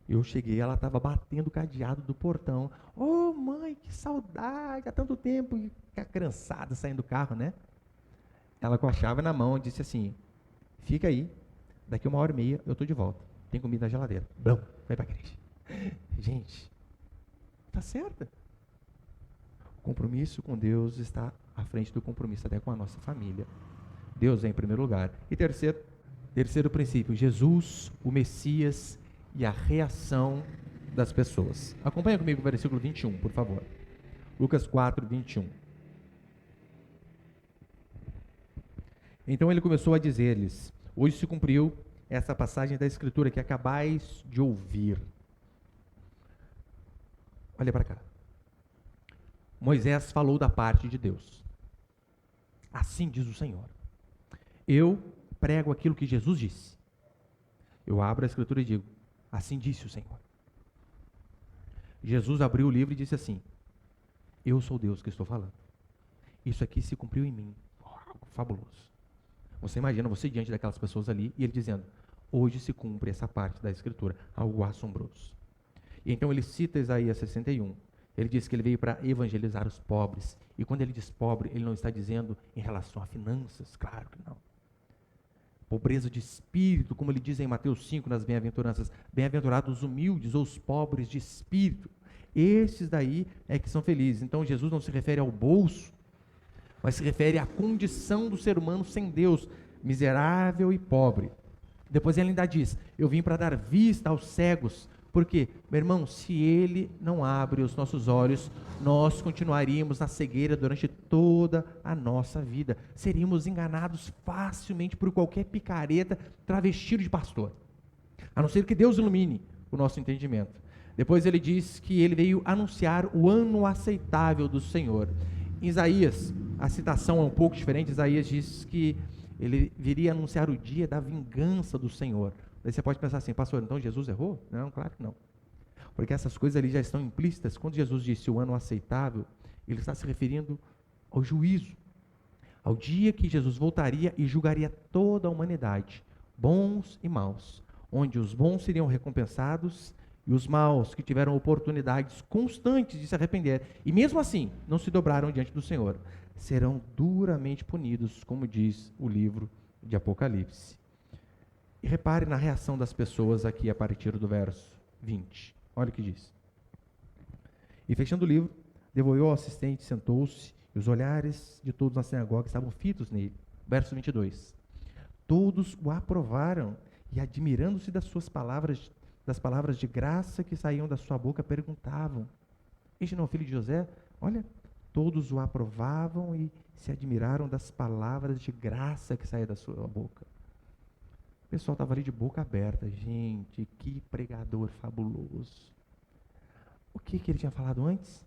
Eu cheguei, ela estava batendo o cadeado do portão. Ô, mãe, que saudade, há tanto tempo, e a criançada saindo do carro, né? Ela com a chave na mão disse assim, fica aí, daqui 1h30 eu estou de volta. Tem comida na geladeira. Blum, vai para a igreja. Gente, está certa. O compromisso com Deus está à frente do compromisso até com a nossa família. Deus é em primeiro lugar. E terceiro princípio, Jesus, o Messias e a reação das pessoas. Acompanha comigo o versículo 21, por favor. Lucas 4, 21. Então ele começou a dizer-lhes, hoje se cumpriu essa passagem da Escritura que acabais de ouvir. Olha para cá. Moisés falou da parte de Deus. Assim diz o Senhor. Eu prego aquilo que Jesus disse. Eu abro a Escritura e digo, assim disse o Senhor. Jesus abriu o livro e disse assim, eu sou Deus que estou falando. Isso aqui se cumpriu em mim. Algo fabuloso. Você imagina, você diante daquelas pessoas ali, e ele dizendo, hoje se cumpre essa parte da Escritura, algo assombroso. E então ele cita Isaías 61, ele diz que ele veio para evangelizar os pobres, e quando ele diz pobre, ele não está dizendo em relação a finanças, claro que não. Pobreza de espírito, como ele diz em Mateus 5, nas bem-aventuranças, bem-aventurados os humildes ou os pobres de espírito, esses daí é que são felizes. Então Jesus não se refere ao bolso, mas se refere à condição do ser humano sem Deus, miserável e pobre. Depois ele ainda diz, eu vim para dar vista aos cegos, porque, meu irmão, se ele não abre os nossos olhos, nós continuaríamos na cegueira durante toda a nossa vida. Seríamos enganados facilmente por qualquer picareta travestido de pastor. A não ser que Deus ilumine o nosso entendimento. Depois ele diz que ele veio anunciar o ano aceitável do Senhor. Em Isaías, a citação é um pouco diferente. Isaías diz que ele viria anunciar o dia da vingança do Senhor. Daí você pode pensar assim, pastor, então Jesus errou? Não, claro que não. Porque essas coisas ali já estão implícitas. Quando Jesus disse o ano aceitável, ele está se referindo ao juízo. Ao dia que Jesus voltaria e julgaria toda a humanidade, bons e maus, onde os bons seriam recompensados e os maus, que tiveram oportunidades constantes de se arrepender, e mesmo assim não se dobraram diante do Senhor, serão duramente punidos, como diz o livro de Apocalipse. E repare na reação das pessoas aqui a partir do verso 20. Olha o que diz. E fechando o livro, devolveu ao assistente, sentou-se, e os olhares de todos na sinagoga estavam fitos nele. Verso 22. Todos o aprovaram e, admirando-se das suas palavras, das palavras de graça que saíam da sua boca, perguntavam, este não é o filho de José? Olha, todos o aprovavam e se admiraram das palavras de graça que saíam da sua boca. O pessoal estava ali de boca aberta. Gente, que pregador fabuloso. O que ele tinha falado antes?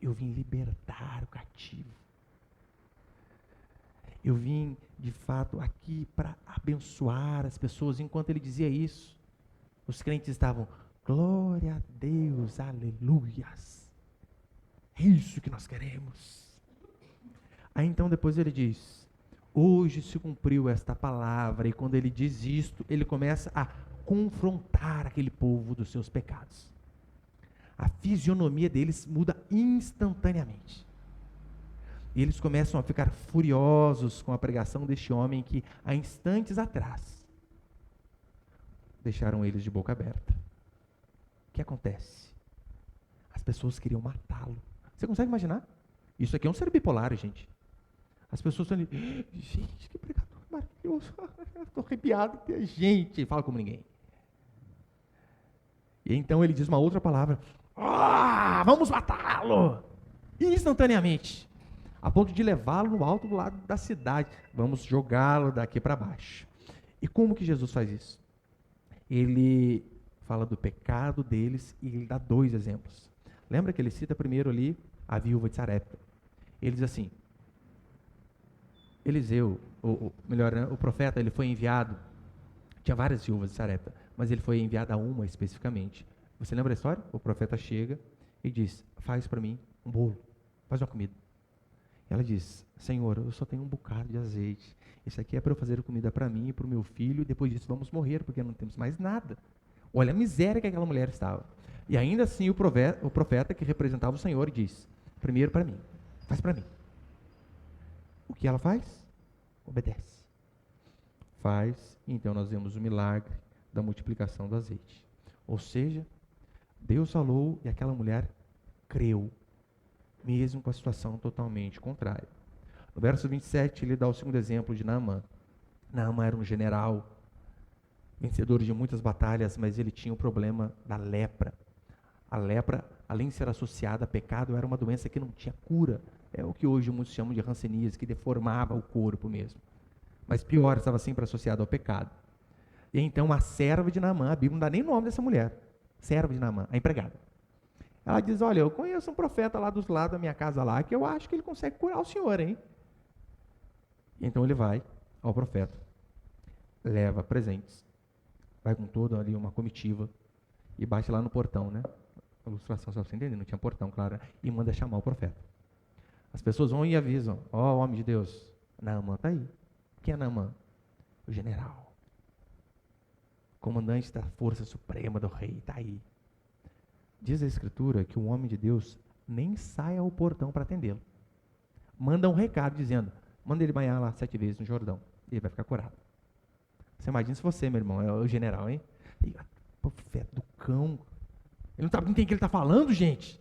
Eu vim libertar o cativo. Eu vim, de fato, aqui para abençoar as pessoas. Enquanto ele dizia isso, os crentes estavam, glória a Deus, aleluias. É isso que nós queremos. Aí então depois ele diz, hoje se cumpriu esta palavra, e quando ele diz isto, ele começa a confrontar aquele povo dos seus pecados. A fisionomia deles muda instantaneamente. E eles começam a ficar furiosos com a pregação deste homem que, há instantes atrás, deixaram eles de boca aberta. O que acontece? As pessoas queriam matá-lo. Você consegue imaginar? Isso aqui é um ser bipolar, gente. As pessoas estão ali, gente, que pregador maravilhoso. Estou arrepiado. Gente, fala como ninguém. E então ele diz uma outra palavra. Vamos matá-lo! Instantaneamente. A ponto de levá-lo no alto do lado da cidade. Vamos jogá-lo daqui para baixo. E como que Jesus faz isso? Ele fala do pecado deles e ele dá 2 exemplos. Lembra que ele cita primeiro ali a viúva de Sarepta. Ele diz assim, Eliseu, o profeta, ele foi enviado, tinha várias viúvas de Sarepta, mas ele foi enviado a uma especificamente. Você lembra a história? O profeta chega e diz, faz para mim um bolo, faz uma comida. Ela diz, Senhor, eu só tenho um bocado de azeite, isso aqui é para eu fazer comida para mim e para o meu filho, e depois disso vamos morrer, porque não temos mais nada. Olha a miséria que aquela mulher estava. E ainda assim o profeta que representava o Senhor diz, primeiro para mim, faz para mim. O que ela faz? Obedece. Faz, e então nós vemos o milagre da multiplicação do azeite. Ou seja, Deus falou e aquela mulher creu, mesmo com a situação totalmente contrária. No verso 27, ele dá o segundo exemplo de Naamã. Naamã era um general, vencedor de muitas batalhas, mas ele tinha o problema da lepra. A lepra, além de ser associada a pecado, era uma doença que não tinha cura. É o que hoje muitos chamam de hanseníase, que deformava o corpo mesmo. Mas pior, estava sempre associado ao pecado. E então a serva de Naamã, a Bíblia não dá nem nome dessa mulher, serva de Naamã, a empregada. Ela diz, olha, eu conheço um profeta lá dos lados da minha casa lá, que eu acho que ele consegue curar o senhor, hein? E então ele vai ao profeta, leva presentes, vai com toda ali uma comitiva e bate lá no portão, né? A ilustração, só para você entender, não tinha portão, claro, né? E manda chamar o profeta. As pessoas vão e avisam, homem de Deus, Naamã está aí. Quem é Naamã? O general. Comandante da força suprema do rei, está aí. Diz a Escritura que o homem de Deus nem sai ao portão para atendê-lo. Manda um recado dizendo, manda ele banhar lá 7 vezes no Jordão, e ele vai ficar curado. Você imagina se você, meu irmão, é o general, hein? E, profeta do cão. Ele não entende o que ele está falando, gente.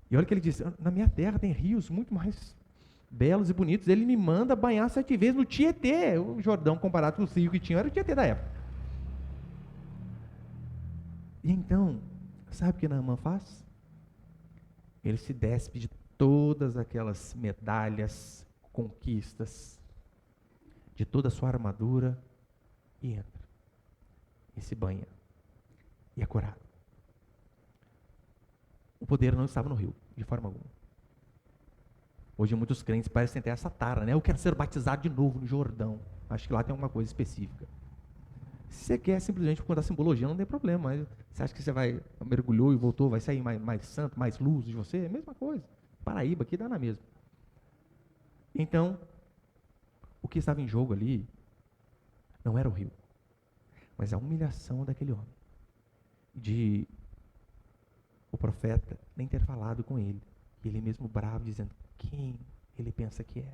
E olha o que ele diz, na minha terra tem rios muito mais belos e bonitos. Ele me manda banhar 7 vezes no Tietê. O Jordão, comparado com o rio que tinha, era o Tietê da época. E então, sabe o que Naamã faz? Ele se despe de todas aquelas medalhas, conquistas, de toda a sua armadura, e entra. E se banha. E é curado. O poder não estava no rio, de forma alguma. Hoje muitos crentes parecem ter essa tara, né? Eu quero ser batizado de novo no Jordão. Acho que lá tem alguma coisa específica. Se você quer simplesmente por conta da simbologia, não tem problema. Mas você acha que você mergulhou e voltou, vai sair mais santo, mais luz de você? É a mesma coisa. Paraíba aqui dá na mesma. Então, o que estava em jogo ali não era o rio, mas a humilhação daquele homem. De o profeta nem ter falado com ele. E ele mesmo bravo, dizendo, quem ele pensa que é?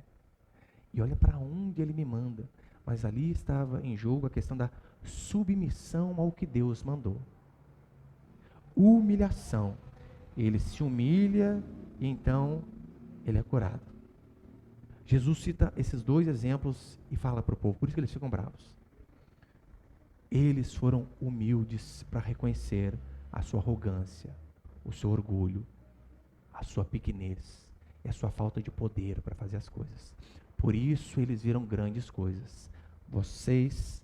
E olha para onde ele me manda. Mas ali estava em jogo a questão da submissão ao que Deus mandou. Humilhação. Ele se humilha e então ele é curado. Jesus cita esses 2 exemplos e fala para o povo, por isso que eles ficam bravos. Eles foram humildes para reconhecer a sua arrogância, o seu orgulho, a sua pequenez e a sua falta de poder para fazer as coisas. Por isso eles viram grandes coisas. Vocês,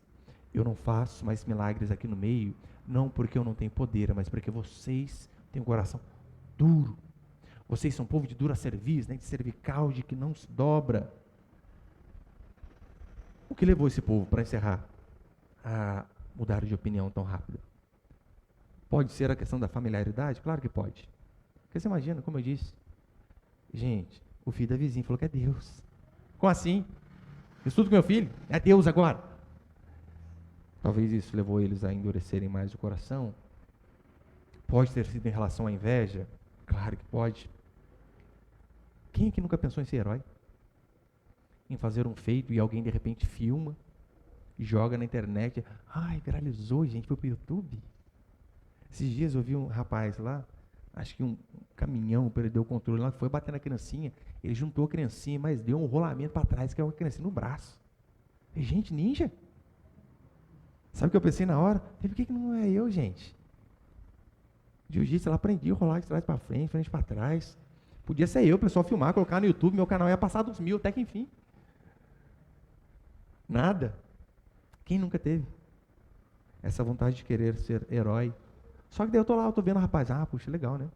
eu não faço mais milagres aqui no meio, não porque eu não tenho poder, mas porque vocês têm um coração duro. Vocês são um povo de dura cerviz, né, de cervical, de que não se dobra. O que levou esse povo, para encerrar, a mudar de opinião tão rápido? Pode ser a questão da familiaridade? Claro que pode. Porque você imagina, como eu disse, gente, o filho da vizinha falou que é Deus. Como assim? Eu estudo com meu filho? É Deus agora. Talvez isso levou eles a endurecerem mais o coração. Pode ter sido em relação à inveja? Claro que pode. Quem aqui nunca pensou em ser herói? Em fazer um feito e alguém de repente filma e joga na internet. Ai, viralizou, gente, foi pro YouTube. Esses dias eu vi um rapaz lá, acho que um caminhão perdeu o controle lá, foi bater na criancinha, ele juntou a criancinha, mas deu um rolamento para trás, que é uma criancinha no braço. E, gente, ninja. Sabe o que eu pensei na hora? Por que não é eu, gente? Jiu-jitsu, ela aprendia a rolar de trás para frente para trás. Podia ser eu, o pessoal filmar, colocar no YouTube, meu canal ia passar dos 1000, até que enfim. Nada. Quem nunca teve essa vontade de querer ser herói? Só que daí eu tô lá, eu tô vendo o rapaz, puxa, legal, né?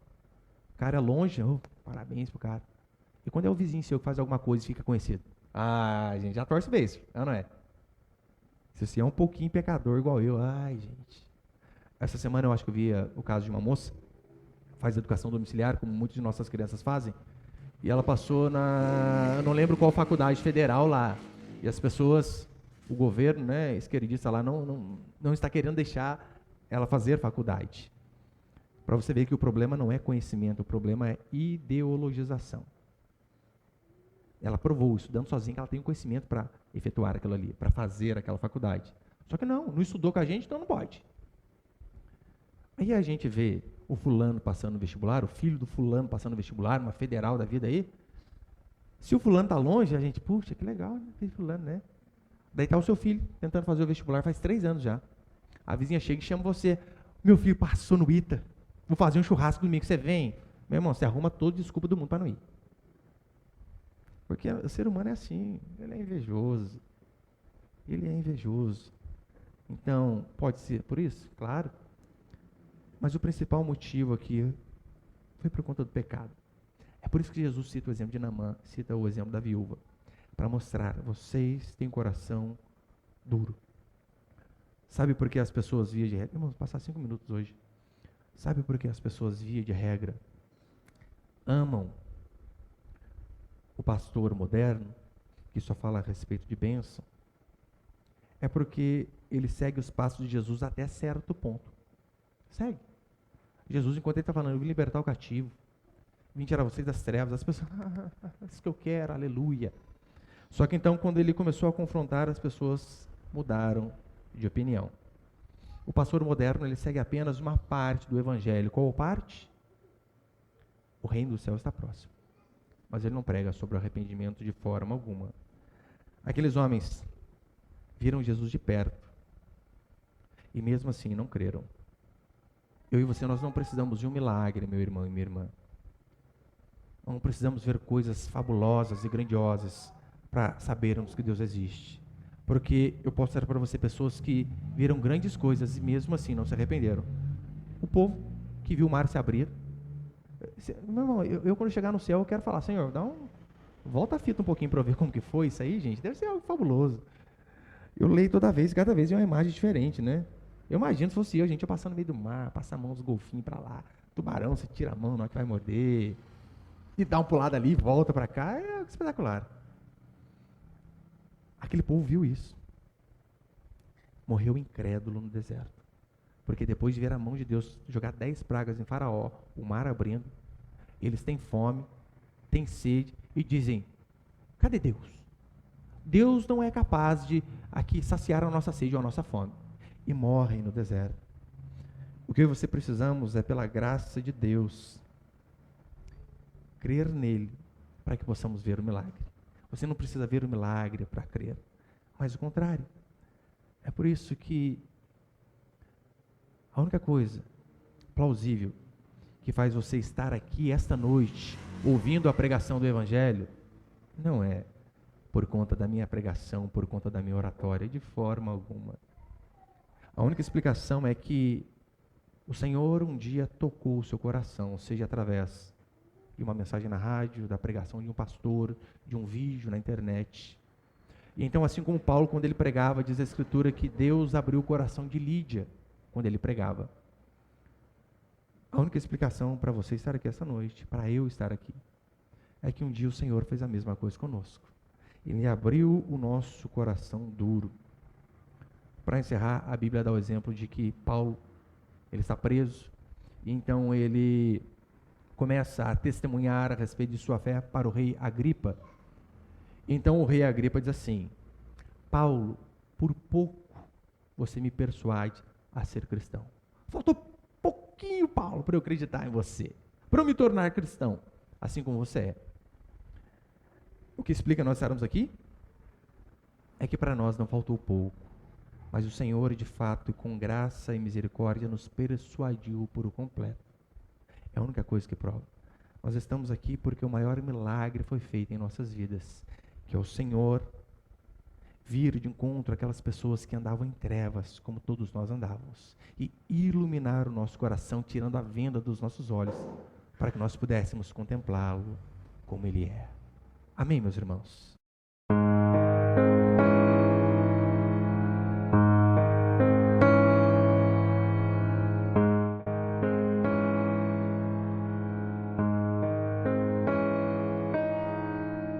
O cara é longe, parabéns pro cara. E quando é o vizinho seu que faz alguma coisa e fica conhecido? A gente já torce o beijo, não é? Se você é um pouquinho pecador igual eu, gente. Essa semana eu acho que eu vi o caso de uma moça, faz educação domiciliar, como muitas de nossas crianças fazem, e ela passou eu não lembro qual faculdade federal lá, e as pessoas, o governo, né, esquerdista lá, não está querendo deixar ela fazer faculdade. Para você ver que o problema não é conhecimento, o problema é ideologização. Ela provou, estudando sozinha, que ela tem o conhecimento para efetuar aquilo ali, para fazer aquela faculdade. Só que não estudou com a gente, então não pode. Aí a gente vê o fulano passando no vestibular, o filho do fulano passando no vestibular, uma federal da vida aí. Se o fulano está longe, a gente, puxa, que legal, né? Tem fulano, né? Daí está o seu filho tentando fazer o vestibular faz 3 anos já. A vizinha chega e chama você. Meu filho passou no ITA. Vou fazer um churrasco domingo, você vem. Meu irmão, você arruma toda desculpa do mundo para não ir. Porque o ser humano é assim, ele é invejoso. Ele é invejoso. Então, pode ser por isso? Claro. Mas o principal motivo aqui foi por conta do pecado. É por isso que Jesus cita o exemplo de Naamã, cita o exemplo da viúva, para mostrar, vocês têm coração duro. Sabe por que as pessoas via de regra, vamos passar 5 minutos hoje, sabe por que as pessoas via de regra amam o pastor moderno, que só fala a respeito de bênção? É porque ele segue os passos de Jesus até certo ponto. Segue. Jesus, enquanto ele está falando, eu vim libertar o cativo, vim tirar vocês das trevas, as pessoas, isso que eu quero, aleluia. Só que então, quando ele começou a confrontar, as pessoas mudaram de opinião. O pastor moderno, ele segue apenas uma parte do evangelho. Qual parte? O reino do céu está próximo. Mas ele não prega sobre o arrependimento de forma alguma. Aqueles homens viram Jesus de perto e mesmo assim não creram. Eu e você, nós não precisamos de um milagre, meu irmão e minha irmã. Não precisamos ver coisas fabulosas e grandiosas para sabermos que Deus existe. Porque eu posso dizer para você pessoas que viram grandes coisas e mesmo assim não se arrependeram. O povo que viu o mar se abrir. Meu irmão, eu quando chegar no céu, eu quero falar, Senhor, volta a fita um pouquinho para eu ver como que foi isso aí, gente. Deve ser algo fabuloso. Eu leio toda vez, cada vez é uma imagem diferente, né? Eu imagino se fosse eu, gente, eu passando no meio do mar, passar a mão dos golfinhos para lá, tubarão, você tira a mão na hora que vai morder, e dá um pulada ali, volta para cá, é espetacular. Aquele povo viu isso. Morreu incrédulo no deserto. Porque depois de ver a mão de Deus jogar 10 pragas em Faraó, o mar abrindo, eles têm fome, têm sede e dizem, cadê Deus? Deus não é capaz de aqui saciar a nossa sede ou a nossa fome. E morrem no deserto. O que você precisamos é, pela graça de Deus, crer nele, para que possamos ver o milagre. Você não precisa ver o milagre para crer, mas o contrário. É por isso que a única coisa plausível que faz você estar aqui esta noite, ouvindo a pregação do Evangelho, não é por conta da minha pregação, por conta da minha oratória, de forma alguma. A única explicação é que o Senhor um dia tocou o seu coração, seja através de uma mensagem na rádio, da pregação de um pastor, de um vídeo na internet. E então, assim como Paulo, quando ele pregava, diz a Escritura que Deus abriu o coração de Lídia, quando ele pregava. A única explicação para você estar aqui essa noite, para eu estar aqui, é que um dia o Senhor fez a mesma coisa conosco. Ele abriu o nosso coração duro. Para encerrar, a Bíblia dá o exemplo de que Paulo, ele está preso, e então ele começa a testemunhar a respeito de sua fé para o rei Agripa. Então o rei Agripa diz assim: Paulo, por pouco você me persuade a ser cristão. Faltou pouquinho, Paulo, para eu acreditar em você, para eu me tornar cristão, assim como você é. O que explica nós estarmos aqui é que para nós não faltou pouco, mas o Senhor, de fato, com graça e misericórdia, nos persuadiu por completo. É a única coisa que prova. Nós estamos aqui porque o maior milagre foi feito em nossas vidas, que é o Senhor vir de encontro àquelas pessoas que andavam em trevas, como todos nós andávamos, e iluminar o nosso coração, tirando a venda dos nossos olhos, para que nós pudéssemos contemplá-lo como Ele é. Amém, meus irmãos?